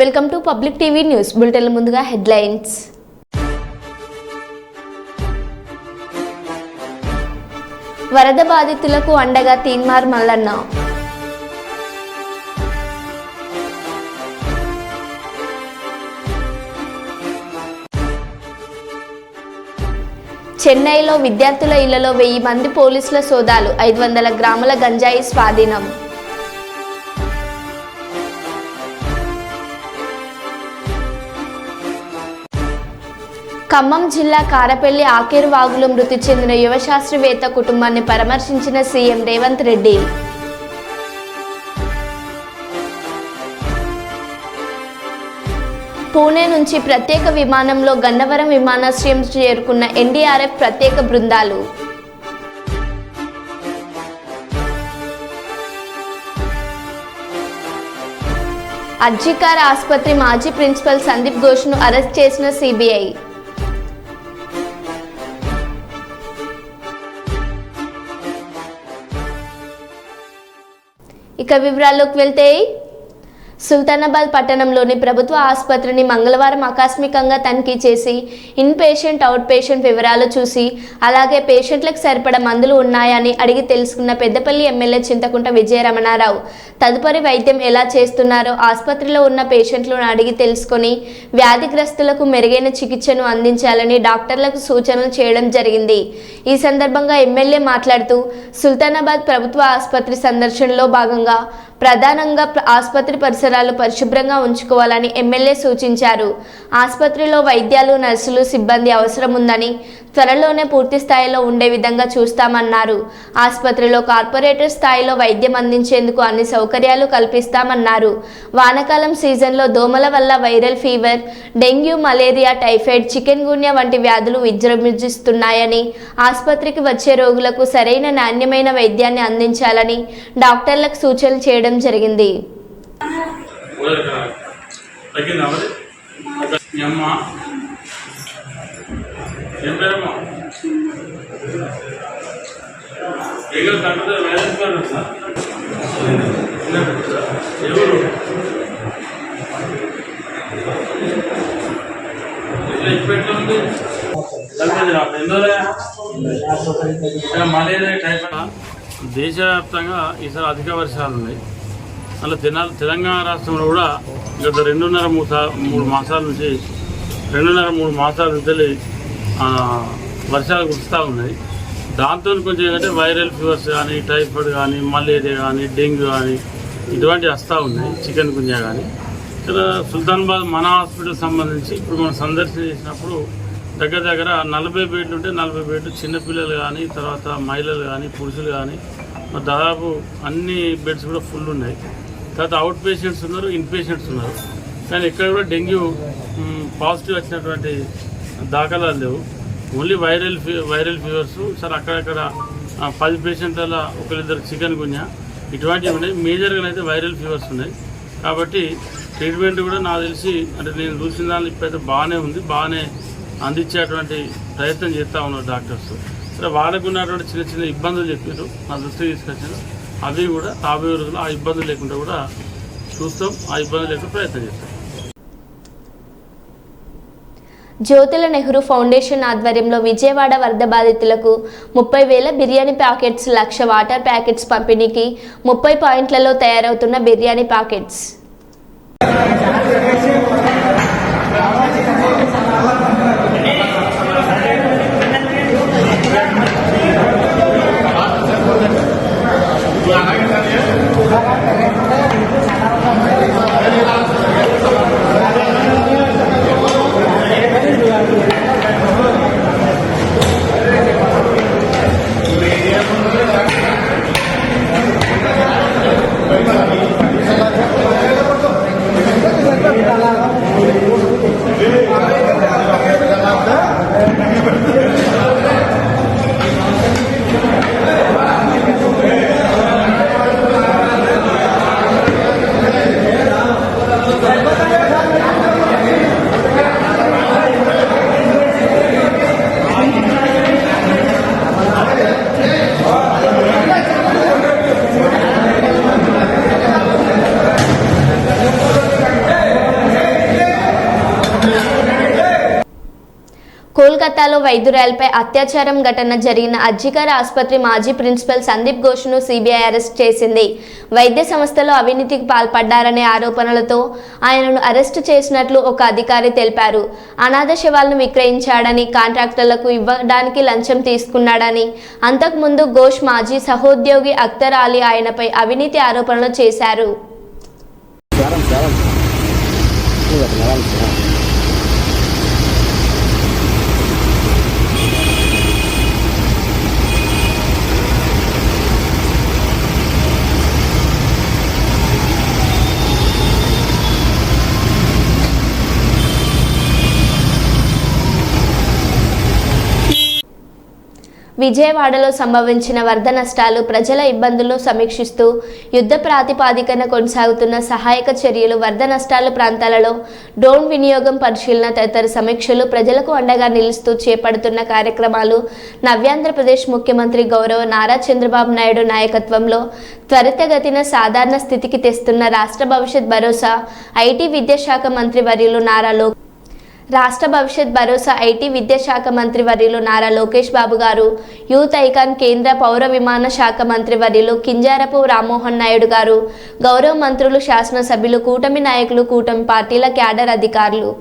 Welcome to public TV news bulletin. ముందుగా headlines. వరద బాధితులకు అండగా తీన్మార్ మల్లన్న. చెన్నైలో విద్యార్థుల ఇళ్లలో 1000 మంది పోలీసుల సోదాలు, 500 గ్రాముల గంజాయి స్వాధీనం. ఖమ్మం జిల్లా కారపల్లి ఆకేరు వాగులో మృతి చెందిన యువ శాస్త్రవేత్త కుటుంబాన్ని పరామర్శించిన సీఎం రేవంత్ రెడ్డి. పూణే నుంచి ప్రత్యేక విమానంలో గన్నవరం విమానాశ్రయం చేరుకున్న ఎన్డీఆర్ఎఫ్ ప్రత్యేక బృందాలు. అర్జికార్ ఆసుపత్రి మాజీ ప్రిన్సిపల్ సందీప్ ఘోష్ను అరెస్ట్ చేసిన సిబిఐ. ఇక వివరాల్లోకి వెళ్తే, సుల్తానాబాద్ పట్టణంలోని ప్రభుత్వ ఆసుపత్రిని మంగళవారం ఆకస్మికంగా తనిఖీ చేసి ఇన్ పేషెంట్, అవుట్ పేషెంట్ వివరాలు చూసి అలాగే పేషెంట్లకు సరిపడ మందులు ఉన్నాయని అడిగి తెలుసుకున్న పెద్దపల్లి ఎమ్మెల్యే చింతకుంట విజయరమణారావు తదుపరి వైద్యం ఎలా చేస్తున్నారో ఆసుపత్రిలో ఉన్న పేషెంట్లను అడిగి తెలుసుకొని వ్యాధిగ్రస్తులకు మెరుగైన చికిత్సను అందించాలని డాక్టర్లకు సూచనలు చేయడం జరిగింది. ఈ సందర్భంగా ఎమ్మెల్యే మాట్లాడుతూ సుల్తానాబాద్ ప్రభుత్వ ఆసుపత్రి సందర్శనలో భాగంగా ప్రధానంగా ఆసుపత్రి పరిసరాలు పరిశుభ్రంగా ఉంచుకోవాలని ఎమ్మెల్యే సూచించారు. ఆసుపత్రిలో వైద్యాలు, నర్సులు, సిబ్బంది అవసరం ఉందని త్వరలోనే పూర్తి స్థాయిలో ఉండే విధంగా చూస్తామన్నారు. ఆసుపత్రిలో కార్పొరేటర్ స్థాయిలో వైద్యం అందించేందుకు అన్ని సౌకర్యాలు కల్పిస్తామన్నారు. వానాకాలం సీజన్లో దోమల వల్ల viral fever, dengue, malaria, typhoid, chikungunya వంటి వ్యాధులు విజృంభిస్తున్నాయని ఆసుపత్రికి వచ్చే రోగులకు సరైన నాణ్యమైన వైద్యాన్ని అందించాలని డాక్టర్లకు సూచనలు చేయడం జరిగింది. మలేరియా, టైఫాయిడ్ దేశవ్యాప్తంగా ఈసారి అధిక వర్షాలు ఉన్నాయి. అలా తెలంగాణ రాష్ట్రంలో కూడా గత 2.5-3 మాసాల నుంచి వర్షాలు కురుస్తూ ఉన్నాయి. దాంతో కొంచెం ఏంటంటే వైరల్ ఫీవర్స్ కానీ, టైఫాయిడ్ కానీ, మలేరియా కానీ, డెంగ్యూ కానీ ఇటువంటివి వస్తూ ఉన్నాయి, చికెన్ గున్యా కానీ. ఇక్కడ సుల్తానాబాద్ మన హాస్పిటల్ సంబంధించి ఇప్పుడు మనం సందర్శన చేసినప్పుడు దగ్గర 40 బెడ్లు ఉంటే 40 బెడ్లు చిన్నపిల్లలు కానీ, తర్వాత మహిళలు కానీ, పురుషులు కానీ దాదాపు అన్ని బెడ్స్ కూడా ఫుల్ ఉన్నాయి. తర్వాత అవుట్ పేషెంట్స్ ఉన్నారు, ఇన్ పేషెంట్స్ ఉన్నారు. కానీ ఎక్కడ కూడా డెంగ్యూ పాజిటివ్ వచ్చినటువంటి దాఖలాలు లేవు. ఓన్లీ వైరల్ ఫీవర్స్ సార్ అక్కడక్కడ 10 పేషెంట్ల 1-2 చికెన్ గున్యా ఇటువంటివి ఉన్నాయి. మేజర్గా అయితే వైరల్ ఫీవర్స్ ఉన్నాయి. కాబట్టి ట్రీట్మెంట్ కూడా నాకు తెలిసి అంటే నేను చూసిన దానిలో ఇప్పుడైతే బాగానే ఉంది, బాగానే అందించేటువంటి ప్రయత్నం చేస్తూ ఉన్నారు డాక్టర్స్. సరే వాళ్ళకు ఉన్నటువంటి చిన్న ఇబ్బందులు చెప్పారు, నా దృష్టికి తీసుకొచ్చారు. అవి కూడా రాబోయే రోజుల్లో ఆ ఇబ్బందులు లేకుండా కూడా చూస్తాం, ఆ ఇబ్బందులు లేకుండా ప్రయత్నం చేస్తాం. జ్యోతుల నెహ్రూ ఫౌండేషన్ ఆధ్వర్యంలో విజయవాడ వరద బాధితులకు 30,000 బిర్యానీ ప్యాకెట్స్, 1,00,000 వాటర్ ప్యాకెట్స్ పంపిణీకి 30 పాయింట్లలో తయారవుతున్న బిర్యానీ ప్యాకెట్స్. కోల్కతాలో వైద్యురాలపై అత్యాచారం ఘటన జరిగిన అర్జికర్ ఆసుపత్రి మాజీ ప్రిన్సిపల్ సందీప్ ఘోష్ను సిబిఐ అరెస్ట్ చేసింది. వైద్య సంస్థలో అవినీతికి పాల్పడ్డారనే ఆరోపణలతో ఆయనను అరెస్టు చేసినట్లు ఒక అధికారి తెలిపారు. అనాథ శవాలను విక్రయించాడని, కాంట్రాక్టర్లకు ఇవ్వడానికి లంచం తీసుకున్నాడని, అంతకుముందు ఘోష్ మాజీ సహోద్యోగి అఖ్తర్ అలీ ఆయనపై అవినీతి ఆరోపణలు చేశారు. విజయవాడలో సంభవించిన వరద నష్టాలు, ప్రజల ఇబ్బందులను సమీక్షిస్తూ యుద్ధ ప్రాతిపాదికన కొనసాగుతున్న సహాయక చర్యలు, వరద నష్టాల ప్రాంతాలలో డ్రోన్ వినియోగం పరిశీలన తదితర సమీక్షలు, ప్రజలకు అండగా నిలుస్తూ చేపడుతున్న కార్యక్రమాలు, నవ్యాంధ్రప్రదేశ్ ముఖ్యమంత్రి గౌరవ నారా చంద్రబాబు నాయుడు నాయకత్వంలో త్వరితగతిన సాధారణ స్థితికి తెస్తున్న రాష్ట్ర భవిష్యత్ భరోసా ఐటీ విద్యాశాఖ మంత్రి వర్యులు నారా లోకేష్ బాబు గారు, యూత్ ఐకాన్ కేంద్ర పౌర విమాన శాఖ మంత్రి వర్యులు కింజారపు రామ్మోహన్ నాయుడు గారు, గౌరవ మంత్రులు, శాసనసభ్యులు, కూటమి నాయకులు, కూటమి పార్టీల క్యాడర్ అధికారులు.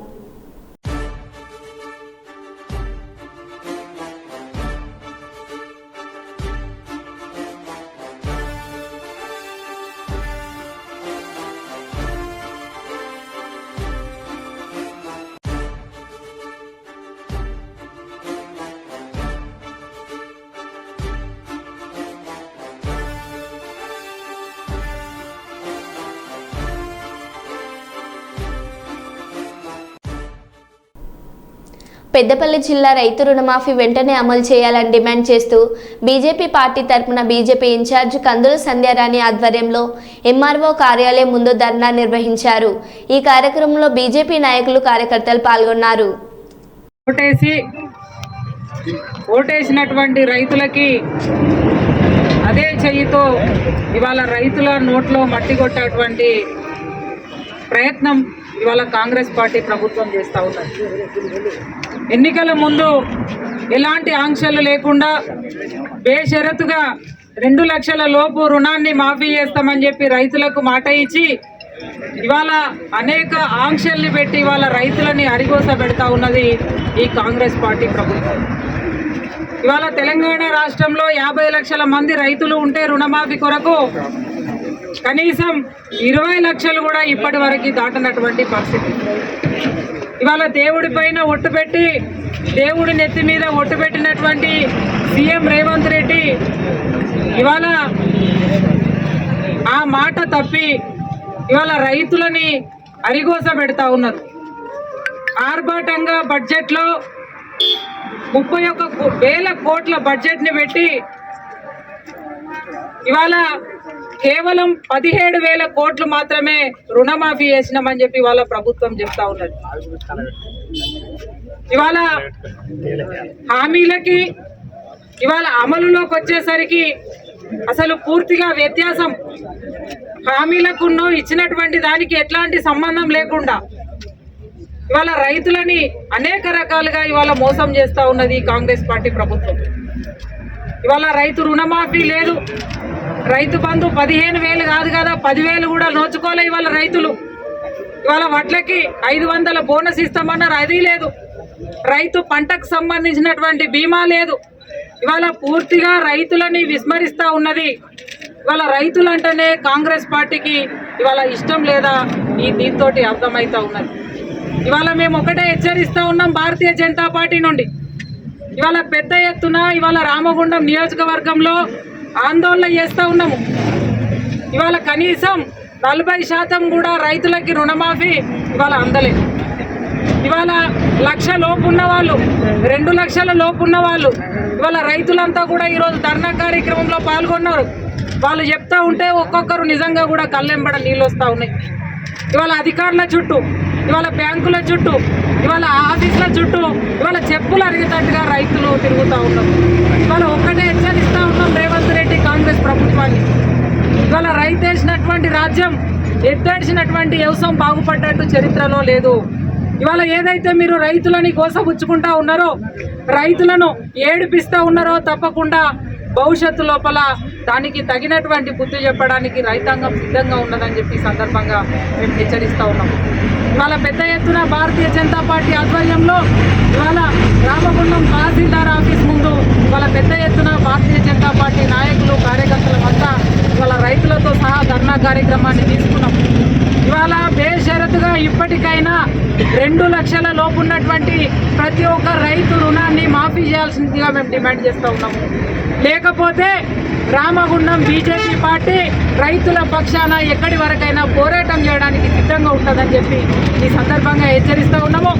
పెద్దపల్లి జిల్లా రైతు రుణమాఫీ వెంటనే అమలు చేయాలని డిమాండ్ చేస్తూ బీజేపీ పార్టీ తరపున బీజేపీ ఇన్ఛార్జ్ కందుల సంధ్యారాణి ఆధ్వర్యంలో ఎంఆర్ఓ కార్యాలయం ముందు ధర్నా నిర్వహించారు. ఈ కార్యక్రమంలో బీజేపీ నాయకులు, కార్యకర్తలు పాల్గొన్నారు. ఓటేసినటువంటి రైతులకి అదే చెయ్యితో ఇవాళ రైతుల నోట్లో మట్టి కొట్టేటువంటి ప్రయత్నం ఇవాళ కాంగ్రెస్ పార్టీ ప్రభుత్వం చేస్తూ ఉన్నది. ఎన్నికల ముందు ఎలాంటి ఆంక్షలు లేకుండా బేషరతుగా 2 లక్షల లోపు రుణాన్ని మాఫీ చేస్తామని చెప్పి రైతులకు మాట ఇచ్చి ఇవాళ అనేక ఆంక్షల్ని పెట్టి ఇవాళ రైతులని అరిగోస పెడతా ఉన్నది ఈ కాంగ్రెస్ పార్టీ ప్రభుత్వం. ఇవాళ తెలంగాణ రాష్ట్రంలో 50 లక్షల మంది రైతులు ఉంటే రుణమాఫీ కొరకు కనీసం 20 లక్షలు కూడా ఇప్పటి వరకు దాటనటువంటి పరిస్థితి. ఇవాళ దేవుడి పైన ఒట్టు పెట్టి, దేవుడి నెత్తి మీద ఒట్టు పెట్టినటువంటి సీఎం రేవంత్ రెడ్డి ఇవాళ ఆ మాట తప్పి ఇవాళ రైతులని అరిగోస పెడతా ఉన్నారు. ఆర్భాటంగా బడ్జెట్లో 31,000 కోట్ల బడ్జెట్ని పెట్టి ఇవాళ కేవలం 17,000 కోట్లు మాత్రమే రుణమాఫీ చేసినామని చెప్పి ఇవాళ ప్రభుత్వం చెప్తా ఉన్నది. ఇవాళ హామీలకి ఇవాళ అమలులోకి వచ్చేసరికి అసలు పూర్తిగా వ్యత్యాసం. హామీలకు ఇచ్చినటువంటి దానికి ఎట్లాంటి సంబంధం లేకుండా ఇవాళ రైతులని అనేక రకాలుగా ఇవాళ మోసం చేస్తూ ఉన్నది కాంగ్రెస్ పార్టీ ప్రభుత్వం. ఇవాళ రైతు రుణమాఫీ లేదు, రైతు బంధు 15,000 కాదు కదా 10,000 కూడా నోచుకోలే ఇవాళ రైతులు. ఇవాళ వడ్లకి 500 బోనస్ ఇస్తామన్నారు, అది లేదు. రైతు పంటకు సంబంధించినటువంటి బీమా లేదు. ఇవాళ పూర్తిగా రైతులని విస్మరిస్తూ ఉన్నది. ఇవాళ రైతులంటేనే కాంగ్రెస్ పార్టీకి ఇవాళ ఇష్టం లేదా ఈ దీంతో అర్థమవుతూ ఉన్నది. ఇవాళ మేము ఒకటే హెచ్చరిస్తూ ఉన్నాం భారతీయ జనతా పార్టీ నుండి. ఇవాళ పెద్ద ఎత్తున ఇవాళ రామగుండం నియోజకవర్గంలో ఆందోళన చేస్తూ ఉన్నాము. ఇవాళ కనీసం 40% కూడా రైతులకి రుణమాఫీ ఇవాళ అందలేదు. ఇవాళ 1,00,000 లోపు ఉన్న వాళ్ళు, 2 లక్షల లోపు ఉన్న వాళ్ళు ఇవాళ రైతులంతా కూడా ఈరోజు ధర్నా కార్యక్రమంలో పాల్గొన్నారు. వాళ్ళు చెప్తా ఉంటే ఒక్కొక్కరు నిజంగా కూడా కళ్ళెంబడ నీళ్ళు వస్తూ ఉన్నాయి. ఇవాళ అధికారుల చుట్టూ, ఇవాళ బ్యాంకుల చుట్టూ, ఇవాళ ఆఫీసుల చుట్టూ ఇవాళ చెప్పులు అరిగేటట్టుగా రైతులు తిరుగుతూ ఉన్నారు. ఇవాళ ఒక్కటే హెచ్చరిస్తూ ఉన్నాం రేవంత్ రెడ్డి కాంగ్రెస్ ప్రభుత్వాన్ని. ఇవాళ రైతు వేసినటువంటి రాజ్యం, ఎత్తేసినటువంటి వ్యవసాయం బాగుపడ్డట్టు చరిత్రలో లేదు. ఇవాళ ఏదైతే మీరు రైతులని గోసపుచ్చుకుంటా ఉన్నారో, రైతులను ఏడిపిస్తూ ఉన్నారో, తప్పకుండా భవిష్యత్తు లోపల దానికి తగినటువంటి బుద్ధి చెప్పడానికి రైతాంగం సిద్ధంగా ఉన్నదని చెప్పి సందర్భంగా మేము హెచ్చరిస్తూ ఉన్నాము. ఇవాళ పెద్ద ఎత్తున భారతీయ జనతా పార్టీ ఆధ్వర్యంలో ఇవాళ రామగుండం తహసీల్దార్ ఆఫీస్ ముందు ఇవాళ పెద్ద ఎత్తున భారతీయ జనతా పార్టీ నాయకులు కార్యకర్తలమంతా ఇవాళ రైతులతో సహా ధర్నా కార్యక్రమాన్ని తీసుకున్నాం. ఇవాళ బేషరతుగా ఇప్పటికైనా 2 లక్షల లోపు ఉన్నటువంటి ప్రతి ఒక్క రైతు రుణాన్ని మాఫీ చేయాల్సిందిగా మేము డిమాండ్ చేస్తూ ఉన్నాము. లేకపోతే రామగుండం బీజేపీ పార్టీ రైతుల పక్షాన ఎక్కడి వరకైనా పోరాటం చేయడానికి సిద్ధంగా ఉంటుందని చెప్పి ఈ సందర్భంగా హెచ్చరిస్తూ ఉన్నాము.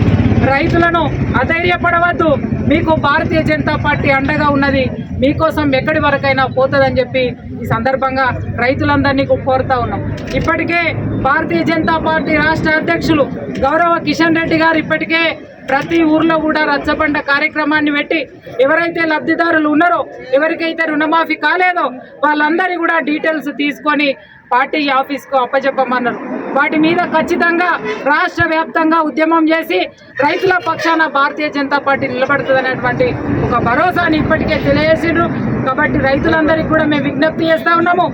రైతులను అధైర్యపడవద్దు, మీకు భారతీయ జనతా పార్టీ అండగా ఉన్నది, మీకోసం ఎక్కడి వరకైనా పోతుందని చెప్పి ఈ సందర్భంగా రైతులందరినీ కోరుతా ఉన్నాం. ఇప్పటికే భారతీయ జనతా పార్టీ రాష్ట్ర అధ్యక్షులు గౌరవ కిషన్ రెడ్డి గారు ఇప్పటికే ప్రతి ఊర్లో కూడా రచ్చబండ కార్యక్రమాన్ని పెట్టి ఎవరైతే లబ్ధిదారులు ఉన్నారో, ఎవరికైతే రుణమాఫీ కాలేదో వాళ్ళందరి కూడా డీటెయిల్స్ తీసుకొని పార్టీ ఆఫీస్కు అప్పచెప్పమన్నారు. వాటి మీద ఖచ్చితంగా రాష్ట్ర వ్యాప్తంగా ఉద్యమం చేసి రైతుల పక్షాన భారతీయ జనతా పార్టీ నిలబడుతుందనేటువంటి ఒక భరోసాని ఇప్పటికే తెలియజేసిండ్రు. కాబట్టి రైతులందరికీ కూడా మేము విజ్ఞప్తి చేస్తూ ఉన్నాము,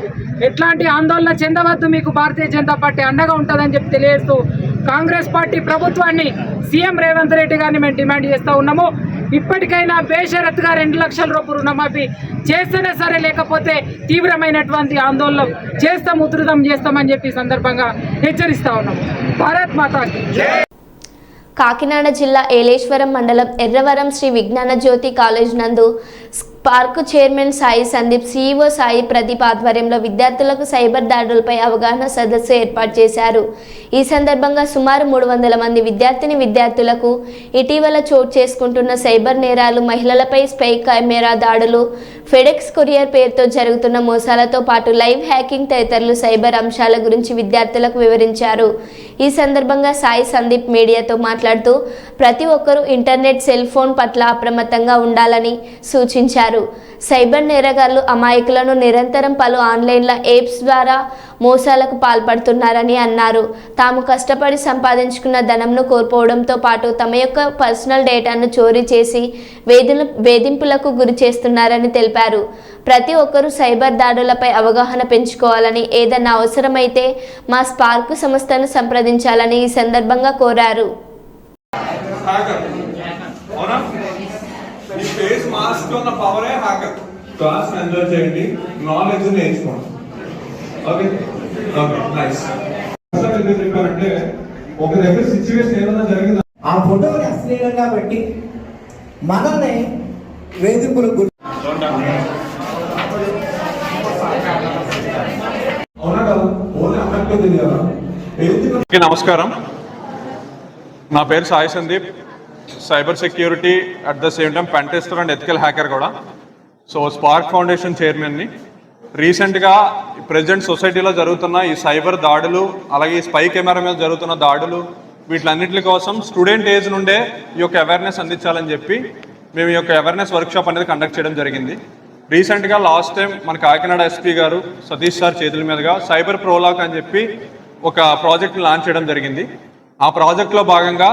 ఎట్లాంటి ఆందోళన చెందవద్దు, మీకు భారతీయ జనతా పార్టీ అండగా ఉంటుందని చెప్పి తెలియజేస్తూ కాంగ్రెస్ పార్టీ ప్రభుత్వాన్ని సీఎం రేవంత్ రెడ్డి గారిని మేము డిమాండ్ చేస్తూ ఉన్నాము. ఇప్పటికైనా బేషరత్తుగా 2 లక్షల రూపాయలు రుణమాఫీ చేస్తేనే సరే, లేకపోతే తీవ్రమైనటువంటి ఆందోళన చేస్తాం, ఉధృతం చేస్తామని చెప్పి సందర్భంగా హెచ్చరిస్తూ ఉన్నాము. భారత్ మాతాకి జై. కాకినాడ జిల్లా ఏలేశ్వరం మండలం ఎర్రవరం శ్రీ విజ్ఞాన జ్యోతి కాలేజ్ నందు park chairman Sai Sandeep, CEO Sai Pradeep ఆధ్వర్యంలో విద్యార్థులకు సైబర్ దాడులపై అవగాహన సదస్సు ఏర్పాటు చేశారు. ఈ సందర్భంగా సుమారు 300 మంది విద్యార్థులకు ఇటీవల చోటు చేసుకుంటున్న సైబర్ నేరాలు, మహిళలపై స్పై కెమెరా దాడులు, ఫెడెక్స్ కొరియర్ పేరుతో జరుగుతున్న మోసాలతో పాటు లైవ్ హ్యాకింగ్ తదితరులు సైబర్ అంశాల గురించి విద్యార్థులకు వివరించారు. ఈ సందర్భంగా సాయి సందీప్ మీడియాతో మాట్లాడుతూ ప్రతి ఒక్కరూ ఇంటర్నెట్, సెల్ ఫోన్ పట్ల అప్రమత్తంగా ఉండాలని సూచించారు. సైబర్ నేరగాళ్లు అమాయకులను నిరంతరం పలు ఆన్లైన్ల యాప్స్ ద్వారా మోసాలకు పాల్పడుతున్నారని అన్నారు. తాము కష్టపడి సంపాదించుకున్న ధనంను కోల్పోవడంతో పాటు తమ యొక్క పర్సనల్ డేటాను చోరీ చేసి వేధింపులకు గురి చేస్తున్నారని తెలిపారు. ప్రతి ఒక్కరూ సైబర్ దాడులపై అవగాహన పెంచుకోవాలని, ఏదన్నా అవసరమైతే మా స్పార్క్ సంస్థను సంప్రదించాలని ఈ సందర్భంగా కోరారు. ఈ ఫేస్ మాస్క్ ఉన్న పవరే హ్యాకర్. క్లాస్ ఎంజాయ్ చేయండి, నాలెడ్జ్ నేర్చుకోండి. Okay okay nice. అసలు చెప్పారంటే ఒక దగ్గర సిచ్యువేషన్ ఏదైనా జరిగింది, ఆ ఫోటోని అశ్లీలంగా పెట్టి మనల్ని వేధింపులకు గురి. అవునా కదా, ఓన్లీ అన్నట్టు తెలియాలా. నమస్కారం, నా పేరు Sai Sandeep, cyber security at the same time pentester and ethical hacker కూడా. సో స్పార్క్ ఫౌండేషన్ చైర్మన్ని. రీసెంట్గా ప్రెజెంట్ సొసైటీలో జరుగుతున్న ఈ సైబర్ దాడులు, అలాగే ఈ స్పై కెమెరా మీద జరుగుతున్న దాడులు, వీటిలన్నింటి కోసం స్టూడెంట్ ఏజ్ నుండే ఈ యొక్క అవేర్నెస్ అందించాలని చెప్పి మేము ఈ యొక్క అవేర్నెస్ వర్క్షాప్ అనేది కండక్ట్ చేయడం జరిగింది. రీసెంట్గా లాస్ట్ టైం మన కాకినాడ ఎస్పీ గారు సతీష్ సార్ చేతుల మీదుగా సైబర్ ప్రోలాక్ అని చెప్పి ఒక ప్రాజెక్ట్ని లాంచ్ చేయడం జరిగింది. ఆ ప్రాజెక్ట్లో భాగంగా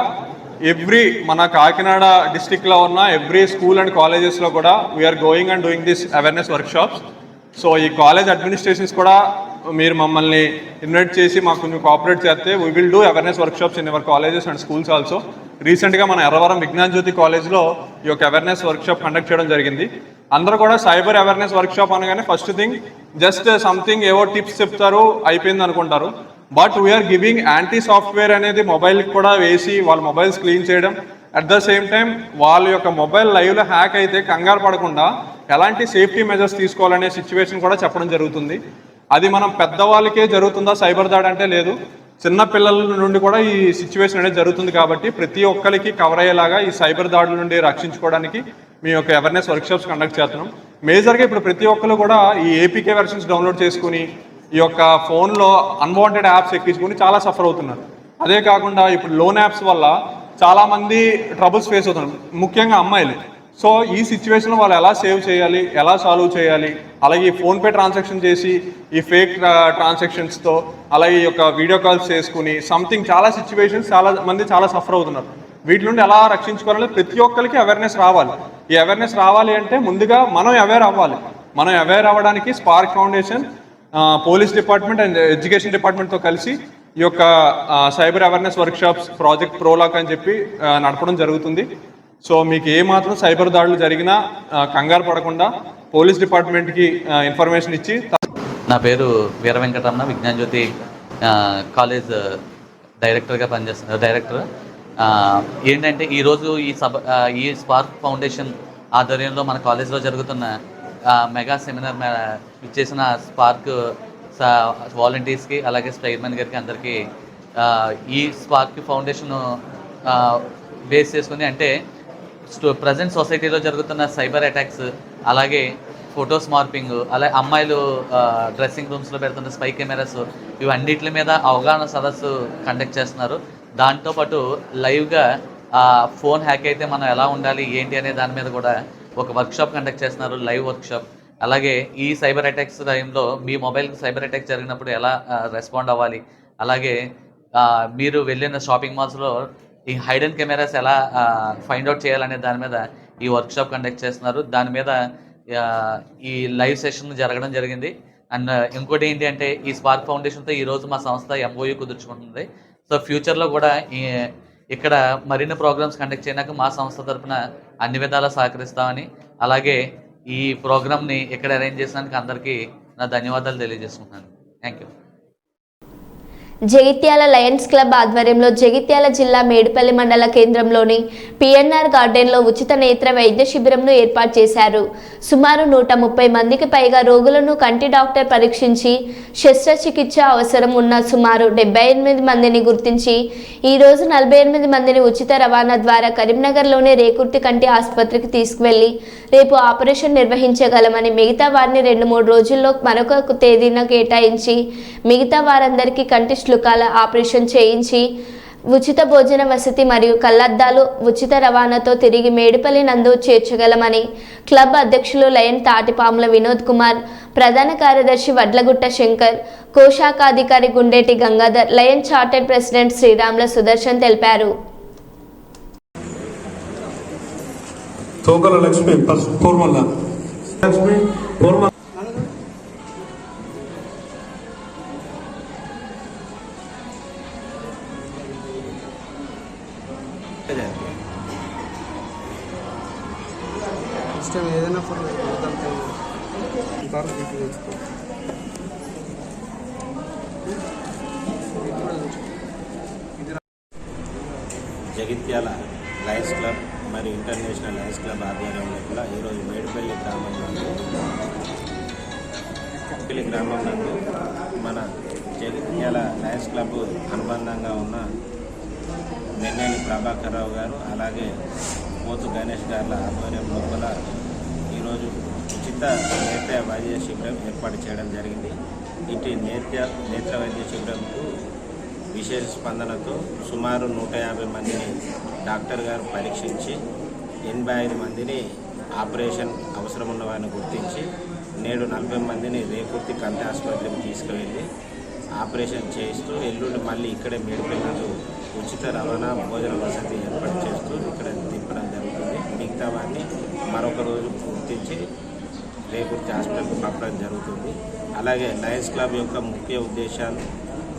మన కాకినాడ డిస్టిక్లో ఉన్న ఎవ్రీ స్కూల్ అండ్ కాలేజెస్లో కూడా we are going and doing this awareness workshops. So ఈ కాలేజ్ అడ్మినిస్ట్రేషన్స్ కూడా మీరు మమ్మల్ని ఇన్వైట్ చేసి మాకు కొంచెం కోఆపరేట్ చేస్తే we will do awareness workshops in our colleges and schools also. రీసెంట్గా మన ఎర్రవరం విజ్ఞాన జ్యోతి కాలేజ్లో ఈ యొక్క అవేర్నెస్ వర్క్షాప్ కండక్ట్ చేయడం జరిగింది. అందరూ కూడా సైబర్ అవేర్నెస్ వర్క్షాప్ అనగానే ఫస్ట్ థింగ్ జస్ట్ సంథింగ్ ఏవో టిప్స్ చెప్తారు, అయిపోయింది అనుకుంటారు. But we are giving anti software అనేది మొబైల్కి కూడా వేసి వాళ్ళ మొబైల్స్ క్లీన్ చేయడం, అట్ ద సేమ్ టైం వాళ్ళ యొక్క మొబైల్ లైవ్లో హ్యాక్ అయితే కంగారు పడకుండా ఎలాంటి సేఫ్టీ మెజర్స్ తీసుకోవాలనే సిచ్యువేషన్ కూడా చెప్పడం జరుగుతుంది. అది మనం పెద్దవాళ్ళకే జరుగుతుందా సైబర్ దాడి అంటే లేదు, చిన్న పిల్లల నుండి కూడా ఈ సిచ్యువేషన్ అనేది జరుగుతుంది. కాబట్టి ప్రతి ఒక్కరికి కవర్ అయ్యేలాగా ఈ సైబర్ దాడుల నుండి రక్షించుకోవడానికి మీ యొక్క అవేర్నెస్ వర్క్షాప్స్ కండక్ట్ చేస్తున్నాం. మేజర్గా ఇప్పుడు ప్రతి ఒక్కరు కూడా ఈ ఏపీకే వెర్షన్స్ డౌన్లోడ్ చేసుకుని ఈ యొక్క ఫోన్లో అన్వాంటెడ్ యాప్స్ ఎక్కించుకుని చాలా సఫర్ అవుతున్నారు. అదే కాకుండా ఇప్పుడు లోన్ యాప్స్ వల్ల చాలామంది ట్రబుల్స్ ఫేస్ అవుతున్నారు, ముఖ్యంగా అమ్మాయిలు. సో ఈ సిచ్యువేషన్లో వాళ్ళు ఎలా సేవ్ చేయాలి, ఎలా సాల్వ్ చేయాలి, అలాగే ఫోన్పే ట్రాన్సాక్షన్ చేసి ఈ ఫేక్ ట్రాన్సాక్షన్స్తో అలాగే ఈ యొక్క వీడియో కాల్స్ చేసుకుని సంథింగ్ చాలా సిచ్యువేషన్స్ చాలా మంది చాలా సఫర్ అవుతున్నారు. వీటి నుండి ఎలా రక్షించుకోవాలి, ప్రతి ఒక్కరికి అవేర్నెస్ రావాలి. ఈ అవేర్నెస్ రావాలి అంటే ముందుగా మనం అవేర్ అవ్వాలి. మనం అవేర్ అవ్వడానికి Spark Foundation, police department and education డిపార్ట్మెంట్తో కలిసి ఈ యొక్క సైబర్ అవేర్నెస్ వర్క్షాప్స్ ప్రాజెక్ట్ ప్రోలాక్ అని చెప్పి నడపడం జరుగుతుంది. సో మీకు ఏ మాత్రం సైబర్ దాడులు జరిగినా కంగారు పడకుండా పోలీస్ డిపార్ట్మెంట్కి ఇన్ఫర్మేషన్ ఇచ్చి. నా పేరు వీర వెంకటరమణ, విజ్ఞాన్ జ్యోతి కాలేజ్ డైరెక్టర్గా పనిచేస్తున్నారు. డైరెక్టర్ ఏంటంటే ఈరోజు ఈ స్పార్క్ ఫౌండేషన్ ఆధ్వర్యంలో మన కాలేజ్లో జరుగుతున్న మెగా సెమినార్ ఇచ్చేసిన స్పార్క్ వాలంటీర్స్కి అలాగే చైర్మన్ గారికి అందరికీ ఈ స్పార్క్ ఫౌండేషన్ బేస్ చేసుకుని అంటే ప్రజెంట్ సొసైటీలో జరుగుతున్న సైబర్ అటాక్స్, అలాగే ఫొటోస్ మార్పింగ్, అలాగే అమ్మాయిలు డ్రెస్సింగ్ రూమ్స్లో పెడుతున్న స్పై కెమెరాస్, ఇవన్నిటి మీద అవగాహన సదస్సు కండక్ట్ చేస్తున్నారు. దాంతోపాటు లైవ్గా ఫోన్ హ్యాక్ అయితే మనం ఎలా ఉండాలి ఏంటి అనే దాని మీద కూడా ఒక వర్క్షాప్ కండక్ట్ చేస్తున్నారు, లైవ్ వర్క్షాప్. అలాగే ఈ సైబర్ అటాక్స్ టైంలో మీ మొబైల్కి సైబర్ అటాక్ జరిగినప్పుడు ఎలా రెస్పాండ్ అవ్వాలి, అలాగే మీరు వెళ్ళిన షాపింగ్ మాల్స్లో ఈ హైడెన్ కెమెరాస్ ఎలా ఫైండ్ అవుట్ చేయాలనే దాని మీద ఈ వర్క్షాప్ కండక్ట్ చేస్తున్నారు. దాని మీద ఈ లైవ్ సెషన్ జరగడం జరిగింది. అండ్ ఇంకోటి ఏంటి అంటే ఈ స్పార్క్ ఫౌండేషన్తో ఈరోజు మా సంస్థ MOU కుదుర్చుకుంటుంది. సో ఫ్యూచర్లో కూడా ఇక్కడ మరిన్ని ప్రోగ్రామ్స్ కండక్ట్ చేయడానికి మా సంస్థ తరఫున అన్ని విధాలా సహకరిస్తామని, అలాగే ఈ ప్రోగ్రామ్ని ఇక్కడ అరేంజ్ చేసినందుకు అందరికీ నా ధన్యవాదాలు తెలియజేసుకుంటున్నాను. Thank you. Jagtial lions club ఆధ్వర్యంలో జగిత్యాల జిల్లా మేడిపల్లి మండల కేంద్రంలోని PNR గార్డెన్లో ఉచిత నేత్ర వైద్య శిబిరంను ఏర్పాటు చేశారు. సుమారు 130 మందికి పైగా రోగులను కంటి డాక్టర్ పరీక్షించి శస్త్రచికిత్స అవసరం ఉన్న సుమారు 78 మందిని గుర్తించి ఈరోజు 48 మందిని ఉచిత రవాణా ద్వారా కరీంనగర్లోని రేకుర్తి కంటి ఆసుపత్రికి తీసుకువెళ్లి రేపు ఆపరేషన్ నిర్వహించగలమని, మిగతా వారిని 2-3 రోజుల్లో మరొక తేదీన కేటాయించి మిగతా వారందరికీ కంటి శ్లుకాల ఆపరేషన్ చేయించి ఉచిత భోజన వసతి మరియు కళ్లద్దాలు ఉచిత రవాణాతో తిరిగి మేడిపల్లి నందు చేర్చగలమని క్లబ్ అధ్యక్షులు లయన్ తాటిపాముల వినోద్ కుమార్, ప్రధాన కార్యదర్శి వడ్లగుట్ట శంకర్, కోశాఖాధికారి Gundeti Gangadhar, lion chartered president Sriramula Sudarshan తెలిపారు. ఏదైనా జగిత్యాల లయన్స్ క్లబ్ మరియు ఇంటర్నేషనల్ లయన్స్ క్లబ్ ఆధ్వర్యంలో కూడా ఈరోజు మేడిపల్లి గ్రామం నందు మన జగిత్యాల లయన్స్ క్లబ్ అనుబంధంగా ఉన్న మెన్నేని ప్రభాకర్ రావు గారు అలాగే పోతు గణేష్ గారుల ఆధ్వర్యం లోపల ఈరోజు ఉచిత నేత్ర వైద్య శిబిరం ఏర్పాటు చేయడం జరిగింది. ఇటు నేత్ర వైద్య శిబిరంకు విశేష స్పందనతో సుమారు 150 మందిని డాక్టర్ గారు పరీక్షించి 85 మందిని ఆపరేషన్ అవసరం ఉన్న వారిని గుర్తించి నేడు 40 మందిని రేకుర్తి కంటి ఆసుపత్రికి తీసుకువెళ్ళి ఆపరేషన్ చేస్తూ ఎల్లుండి మళ్ళీ ఇక్కడే మేడిపల్లి ఉచిత రవాణా భోజన వసతి ఏర్పాటు చేస్తూ ఇక్కడ దింపడం జరుగుతుంది. మిగతా వారిని మరొక రోజు గుర్తించి రేకుర్తి హాస్పిటల్కి పంపడం జరుగుతుంది. అలాగే లయన్స్ క్లబ్ యొక్క ముఖ్య ఉద్దేశాలు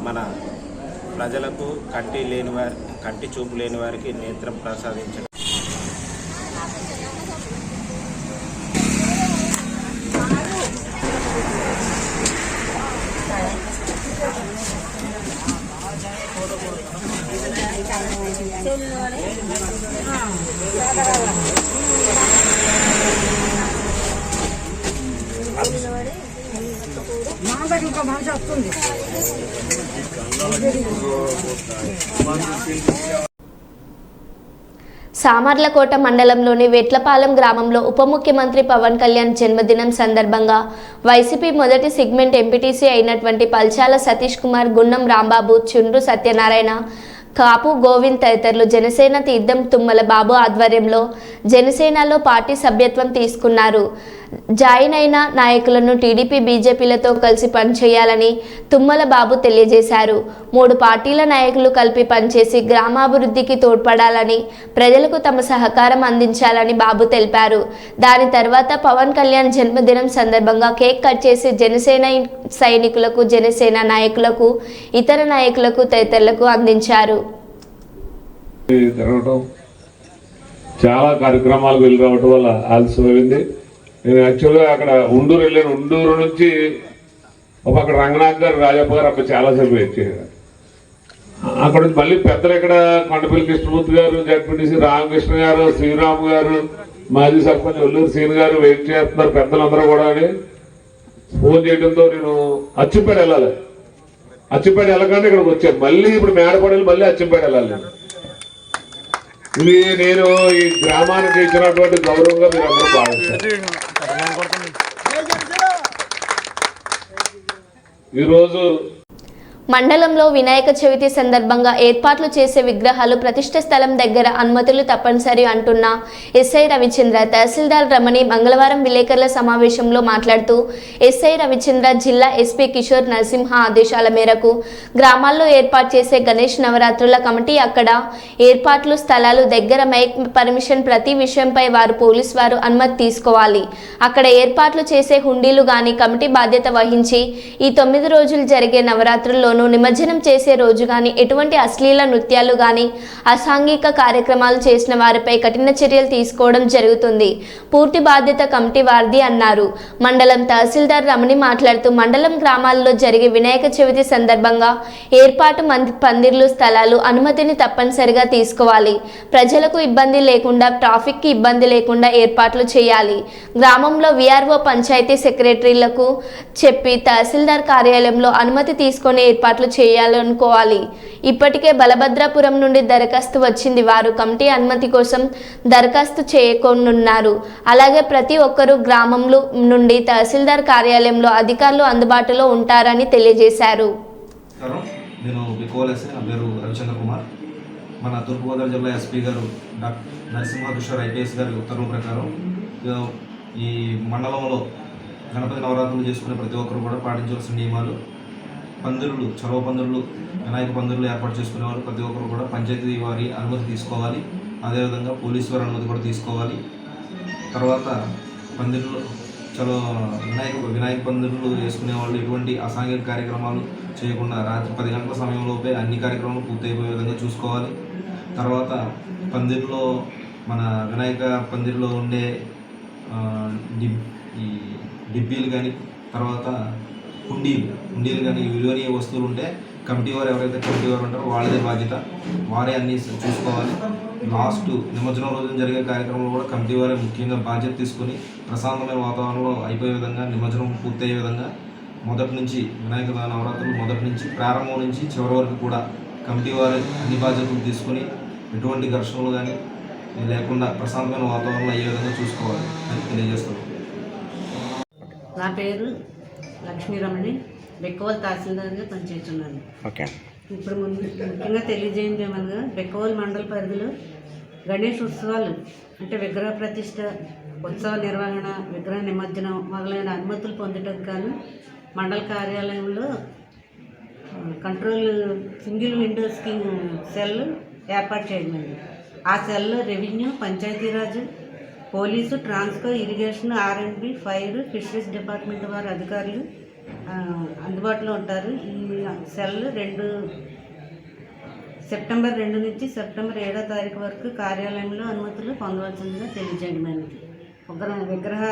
మన ప్రజలకు కంటి చూపు లేని వారికి నేత్రం ప్రసాదించడం, సామర్లకోట మండలంలోని వెట్లపాలెం గ్రామంలో ఉప ముఖ్యమంత్రి పవన్ కళ్యాణ్ జన్మదినం సందర్భంగా వైసీపీ మొదటి సెగ్మెంట్ ఎంపీటీసీ అయినటువంటి పల్చాల సతీష్ కుమార్, గున్నం రాంబాబు, చుండ్రు సత్యనారాయణ, కాపు గోవింద్ తదితరులు జనసేన తీర్థం తుమ్మల బాబు ఆధ్వర్యంలో జనసేనలో పార్టీ సభ్యత్వం తీసుకున్నారు. జాయిన్ అయిన నాయకులను టీడీపీ బీజేపీలతో కలిసి పనిచేయాలని తుమ్మల బాబు తెలియజేశారు. 3 పార్టీల నాయకులు కలిపి పనిచేసి గ్రామాభివృద్ధికి తోడ్పడాలని, ప్రజలకు తమ సహకారం అందించాలని బాబు తెలిపారు. దాని తర్వాత పవన్ కళ్యాణ్ జన్మదినం సందర్భంగా కేక్ కట్ చేసి జనసేన సైనికులకు, జనసేన నాయకులకు, ఇతర నాయకులకు తదితరులకు అందించారు. చాలా కార్యక్రమాలకు వెళ్ళి రావటం వల్ల ఆలస్యమైంది. నేను యాక్చువల్గా అక్కడ ఉండూరు వెళ్ళాను. ఉండూరు నుంచి అక్కడ రంగనాథ్ గారు, రాజప్ప గారు అక్కడ చాలాసేపు వచ్చారు. అక్కడ నుంచి మళ్ళీ పెద్దలు ఇక్కడ కొండపల్లి కృష్ణమూర్తి గారు, జడ్పీటీసీ రామకృష్ణ గారు, శ్రీరామ్ గారు, మాజీ సర్పంచ్ ఒల్లూరు సీన్ గారు వెయిట్ చేస్తున్నారు. పెద్దలందరూ కూడా అని ఫోన్ చేయడంతో నేను అచ్చింపేట వెళ్ళాలి. అచ్చింపేట వెళ్ళగానే ఇక్కడికి వచ్చాను. మళ్ళీ ఇప్పుడు మేడపడలు మళ్ళీ అచ్చింపేట వెళ్ళాలి. ఇది నేను ఈ గ్రామానికి ఇచ్చినటువంటి గౌరవంగా మీరు అందరూ భావిస్తారు. ఈరోజు మండలంలో వినాయక చవితి సందర్భంగా ఏర్పాట్లు చేసే విగ్రహాలు ప్రతిష్ఠ స్థలం దగ్గర అనుమతులు తప్పనిసరి అంటున్న ఎస్ఐ రవిచంద్ర. తహసీల్దార్ రమణి మంగళవారం విలేకరుల సమావేశంలో మాట్లాడుతూ ఎస్ఐ రవిచంద్ర జిల్లా ఎస్పీ కిషోర్ నరసింహ ఆదేశాల మేరకు గ్రామాల్లో ఏర్పాటు చేసే గణేష్ నవరాత్రుల కమిటీ అక్కడ ఏర్పాట్లు స్థలాలు దగ్గర మైక్ పర్మిషన్ ప్రతి విషయంపై వారు పోలీసు వారు అనుమతి తీసుకోవాలి. అక్కడ ఏర్పాట్లు చేసే హుండీలు గాని కమిటీ బాధ్యత వహించి ఈ 9 రోజులు జరిగే నవరాత్రుల్లో నిమజ్జనం చేసే రోజు గాని ఎటువంటి అశ్లీల నృత్యాలు గాని అసాంఘిక కార్యక్రమాలు చేసిన వారిపై కఠిన చర్యలు తీసుకోవడం జరుగుతుంది. పూర్తి బాధ్యత కమిటీ వారిది అన్నారు. మండలం తహసీల్దార్ రమణి మాట్లాడుతూ మండలం గ్రామాల్లో జరిగే వినాయక చవితి సందర్భంగా ఏర్పాటు పందిర్లు స్థలాలు అనుమతిని తప్పనిసరిగా తీసుకోవాలి. ప్రజలకు ఇబ్బంది లేకుండా, ట్రాఫిక్ కి ఇబ్బంది లేకుండా ఏర్పాట్లు చేయాలి. గ్రామంలో విఆర్ఓ, పంచాయతీ సెక్రటరీలకు చెప్పి తహసీల్దార్ కార్యాలయంలో అనుమతి తీసుకొని ఏర్పాట్లు చేయాలనుకోవాలి. ఇప్పటికే బలభద్రాపురం నుండి దరఖాస్తు వచ్చింది. వారు కమిటీ అనుమతి కోసం దరఖాస్తు చేయనున్నారు. అలాగే ప్రతి ఒక్కరూ గ్రామంలో నుండి తహసీల్దార్ కార్యాలయంలో అధికారులు అందుబాటులో ఉంటారని తెలియజేశారు. నేను బికోలేసి నా పేరు రవిచంద్ర కుమార్. మన తూర్పుగోదావరి జిల్లా ఎస్పీ గారు డాక్టర్ నరసింహ కిషోర్ ఐపీఎస్ గారి ఉత్తర్వుల ప్రకారం ఈ మండలంలో గణపతి నవరాత్రులు చేసుకునే ప్రతి ఒక్కరు కూడా పాటించవలసిన నియమాలు, పందిరులు, చొరవ పందిరులు, వినాయక పందిరులు ఏర్పాటు చేసుకునేవారు ప్రతి ఒక్కరు కూడా పంచాయతీ వారి అనుమతి తీసుకోవాలి. అదేవిధంగా పోలీసు వారి అనుమతి కూడా తీసుకోవాలి. తర్వాత పందిరులు వినాయక పందిరులు వేసుకునే వాళ్ళు ఎటువంటి అసాంఘిక కార్యక్రమాలు చేయకుండా రాత్రి 10 గంటల సమయంలోపే అన్ని కార్యక్రమాలు పూర్తయిపోయే విధంగా చూసుకోవాలి. తర్వాత పందిరిలో మన వినాయక పందిరిలో ఉండే ఈ డిబ్బీలు కానీ, తర్వాత హుండీలు కానీ విలువనీయ వస్తువులు ఉంటే కమిటీ వారు ఎవరైతే కమిటీ వారు ఉంటారో వాళ్ళదే బాధ్యత, వారే అన్నీ చూసుకోవాలి. లాస్ట్ నిమజ్జనం రోజున జరిగే కార్యక్రమంలో కూడా కమిటీ వారే ముఖ్యంగా బాధ్యత తీసుకొని ప్రశాంతమైన వాతావరణంలో అయిపోయే విధంగా, నిమజ్జనం పూర్తయ్యే విధంగా మొదటి నుంచి వినాయక నవరాత్రులు మొదటి నుంచి ప్రారంభం నుంచి చివరి వరకు కూడా కమిటీ వారే అన్ని బాధ్యతలు తీసుకొని ఎటువంటి ఘర్షణలు కానీ లేకుండా ప్రశాంతమైన వాతావరణంలో అయ్యే విధంగా చూసుకోవాలి అని తెలియజేస్తున్నాం. నా పేరు లక్ష్మీరమణి, బెక్కవోలు తహసీల్దార్గా పనిచేస్తున్నాను. ఇప్పుడు ముఖ్యంగా తెలియజేయండి ఏమనగా బెక్కవోలు మండల పరిధిలో గణేష్ ఉత్సవాలు అంటే విగ్రహ ప్రతిష్ట, ఉత్సవ నిర్వహణ, విగ్రహ నిమజ్జనం మొదలైన అనుమతులు పొందడానికి గాను మండల కార్యాలయంలో control single window scheme cell ఏర్పాటు చేయడమైంది. ఆ సెల్లో revenue, Panchayati Raj, police, Transco, irrigation, R&B, fire, fisheries department వారి అధికారులు అందుబాటులో ఉంటారు. ఈ సెల్ సెప్టెంబర్ 2 నుంచి సెప్టెంబర్ 7వ తారీఖు వరకు కార్యాలయంలో అనుమతులు పొందవలసిందిగా తెలియజేయడమైనది. విగ్రహ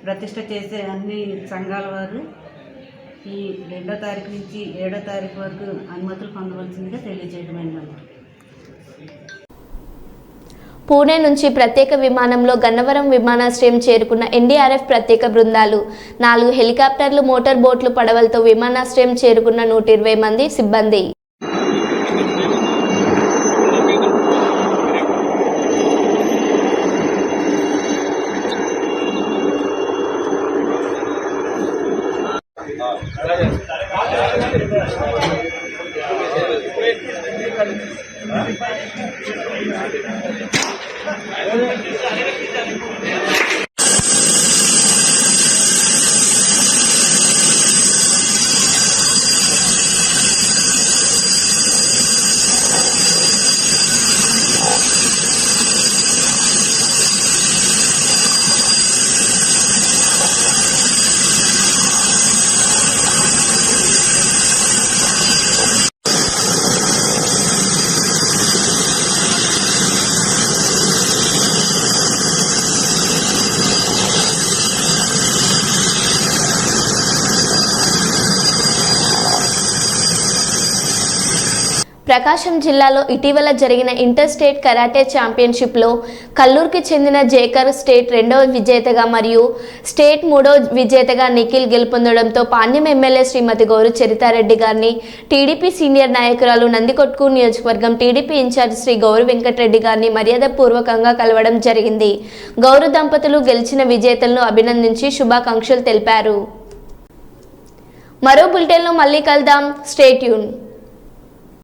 ప్రతిష్ట చేసే అన్ని సంఘాల వారు ఈ 2వ తారీఖు నుంచి 7వ తారీఖు వరకు అనుమతులు పొందవలసిందిగా తెలియజేయడమైనది. పూణే నుంచి ప్రత్యేక విమానంలో గన్నవరం విమానాశ్రయం చేరుకున్న ఎన్డీఆర్ఎఫ్ ప్రత్యేక బృందాలు, 4 హెలికాప్టర్లు, మోటార్ బోట్లు, పడవలతో విమానాశ్రయం చేరుకున్న 120 మంది సిబ్బంది. Gracias. ప్రకాశం జిల్లాలో ఇటీవల జరిగిన ఇంటర్ స్టేట్ కరాటే ఛాంపియన్షిప్లో కల్లూరుకి చెందిన జేకర్ స్టేట్ 2వ విజేతగా మరియు స్టేట్ 3వ విజేతగా నిఖిల్ గెలుపొందడంతో పాణ్యం ఎమ్మెల్యే శ్రీమతి గౌరు చరితారెడ్డి గారిని టీడీపీ సీనియర్ నాయకురాలు నందికొట్కూరు నియోజకవర్గం టీడీపీ ఇన్ఛార్జ్ శ్రీ గౌరు వెంకటరెడ్డి గారిని మర్యాదపూర్వకంగా కలవడం జరిగింది. గౌరు దంపతులు గెలిచిన విజేతలను అభినందించి శుభాకాంక్షలు తెలిపారు. మరో బులెటిన్లో మళ్ళీ కలుద్దాం. Stay tune.